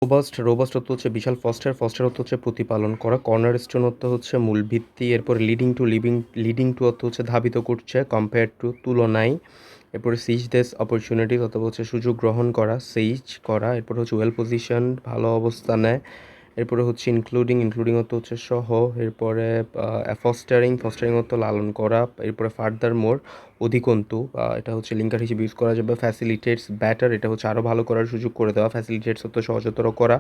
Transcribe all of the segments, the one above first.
Robust অর্থ হচ্ছে বিশাল, foster অর্থ হচ্ছে প্রতিপালন করা, কর্নারস্টোন অর্থ হচ্ছে মূল ভিত্তি, এরপরে লিডিং টু অর্থ হচ্ছে ধাবিত করছে, কম্পেয়ার টু তুলনায়, এরপরে সিজ দেস অপরচুনিটিস অথবা হচ্ছে সুযোগ গ্রহণ করা, সেইজ করা, এরপরে হচ্ছে ওয়েল পজিশন ভালো অবস্থানে, এরপরে হচ্ছে ইনক্লুডিং অর্থ হচ্ছে সহ, এরপরে ফস্টারিং অর্থ লালন করা, এরপরে ফার্দার মোর অধিকন্তু, এটা হচ্ছে লিঙ্কার হিসেবে ইউজ করা যাবে, ফ্যাসিলিটেটস ব্যাটার, এটা হচ্ছে আরও ভালো করার সুযোগ করে দেওয়া, ফ্যাসিলিটেটস অর্থ সহজতর করা,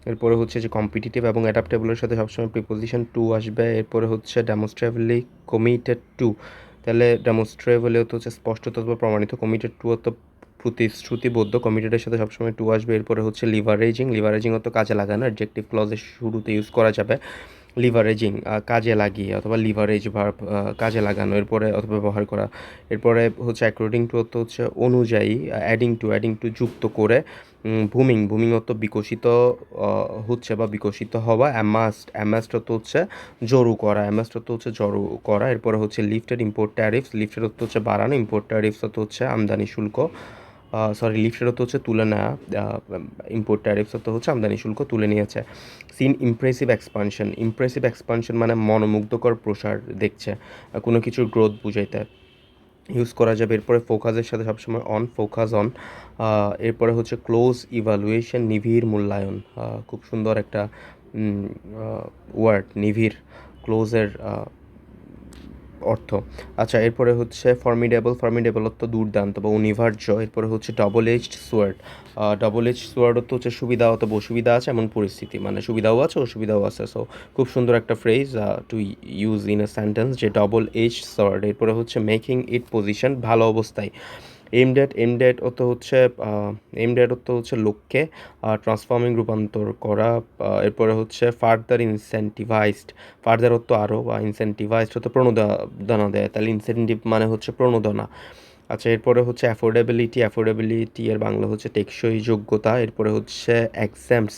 এরপরে হচ্ছে যে কম্পিটিটিভ এবং অ্যাডাপ্টেবলের সাথে সবসময় প্রিপোজিশন টু আসবে, এরপরে হচ্ছে ডেমনস্ট্রেবলি কমিটেড টু, তাহলে ডেমনস্ট্রেবলি অর্থ হচ্ছে স্পষ্টত প্রমাণিত, কমিটেড টু অর্থ প্রতিশ্রুতিবদ্ধ, কমিটেডের সাথে সবসময় টু আসবে, এরপরে হচ্ছে লিভারেজিং অর্থ কাজে লাগানো, অ্যাডজেক্টিভ ক্লজের শুরুতে ইউজ করা যাবে, লিভারেজিং কাজে লাগিয়ে অথবা লিভারেজ ভার্ব কাজে লাগানো, এরপরে অথবা ব্যবহার করা, এরপরে হচ্ছে অ্যাকর্ডিং টু অর্থ হচ্ছে অনুযায়ী, অ্যাডিং টু যুক্ত করে, বুমিং অর্থ বিকশিত হচ্ছে বা বিকশিত হওয়া, অ্যামাস্ট অর্থ হচ্ছে জড়ো করা, এরপরে হচ্ছে লিফটেড অর্থ হচ্ছে বাড়ানো, ইম্পোর্ট ট্যারিফস অর্থ হচ্ছে আমদানি শুল্ক, লিফটেড অর্থ হচ্ছে তুলে নেওয়া, ইম্পোর্ট ট্যারিফস অর্থ হচ্ছে আমদানি শুল্ক তুলে নিয়েছে। সিন ইমপ্রেসিভ এক্সপানশন মানে মনোমুগ্ধকর প্রসার দেখছে, কোনো কিছুর গ্রোথ বুঝাইতে ইউজ করা যাবে, এরপরে ফোকাসের সাথে সবসময় ফোকাস অন, এরপরে হচ্ছে ক্লোজ ইভালুয়েশন নিবিড় মূল্যায়ন, খুব সুন্দর একটা ওয়ার্ড নিবিড়, ক্লোজের অর্থ। আচ্ছা, এরপরে হচ্ছে ফর্মিডেবল অর্থ দুর্দান্ত বা অনিবার্য, এরপরে হচ্ছে ডবল এজড সোয়ার্ড অর্থ হচ্ছে সুবিধা অথবা অসুবিধা আছে এমন পরিস্থিতি, মানে সুবিধাও আছে অসুবিধাও আছে। সো খুব সুন্দর একটা phrase to use in a sentence, যে ডবল এজড সোয়ার্ড। এরপরে হচ্ছে মেকিং ইট পজিশন ভালো অবস্থায়, এইমড অর্থ হচ্ছে লক্ষ্যে, রূপান্তর করা, এরপরে হচ্ছে ফার্দার অর্থ আরও, বা ইনসেন্টিভাইজড অর্থ প্রণোদনা দেয়, তাহলে ইনসেন্টিভ মানে হচ্ছে প্রণোদনা। আচ্ছা, এরপরে হচ্ছে অ্যাফোর্ডেবিলিটি এর বাংলা হচ্ছে টেকসই যোগ্যতা, এরপরে হচ্ছে এক্সামস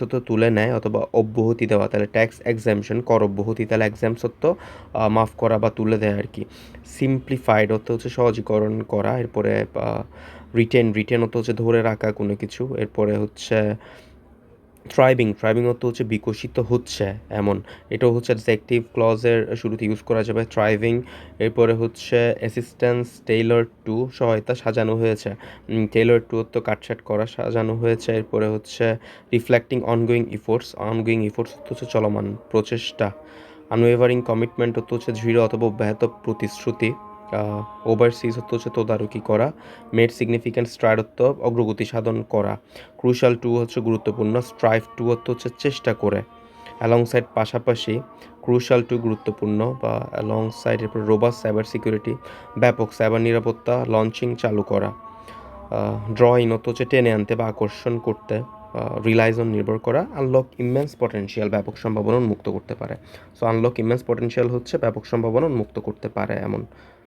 অর্থ তুলে নেয় অথবা অব্যাহতি দেওয়া, তাহলে ট্যাক্স এক্সামশন কর অব্যাহতি, তাহলে এক্সামস অর্থ মাফ করা বা তুলে দেয় আর কি। সিম্পলিফাইড অর্থ হচ্ছে সহজীকরণ করা, এরপরে রিটেন অর্থ হচ্ছে ধরে রাখা কোনো কিছু, এরপরে হচ্ছে থ্রাইভিং অর্থ হচ্ছে বিকশিত হচ্ছে এমন, এটাও হচ্ছে অ্যাডজেক্টিভ ক্লজের শুরুতে ইউজ করা যাবে, থ্রাইভিং। এরপরে হচ্ছে অ্যাসিস্ট্যান্স টেইলর টু সহায়তা সাজানো হয়েছে, টেইলর টু অর্থ কাটছাট করা সাজানো হয়েছে, এরপরে হচ্ছে রিফ্লেক্টিং অনগোয়িং ইফোর্টস অর্থ হচ্ছে চলমান প্রচেষ্টা, আনওয়েভারিং কমিটমেন্ট অর্থ হচ্ছে দৃঢ় অথবা অব্যাহত প্রতিশ্রুতি, ওভারসিজ অর্থ হচ্ছে তদারকি করা, মেড সিগনিফিক্যান্ট স্ট্রাইড অর্থ অগ্রগতি সাধন করা, ক্রুশাল টু হচ্ছে গুরুত্বপূর্ণ, স্ট্রাইভ টু অর্থ হচ্ছে চেষ্টা করে, অ্যালংসাইড পাশাপাশি, ক্রুশাল টু গুরুত্বপূর্ণ বা অ্যালংসাইড, এরপর রোবাস সাইবার সিকিউরিটি ব্যাপক সাইবার নিরাপত্তা, লঞ্চিং চালু করা, ড্রয়িং অর্থ হচ্ছে টেনে আনতে বা আকর্ষণ করতে, রিলাইজ অন নির্ভর করা, আনলক ইমেন্স পটেনশিয়াল ব্যাপক সম্ভাবনা উন্মুক্ত করতে পারে। সো আনলক ইমেন্স পটেনশিয়াল হচ্ছে ব্যাপক সম্ভাবনা উন্মুক্ত করতে পারে এমন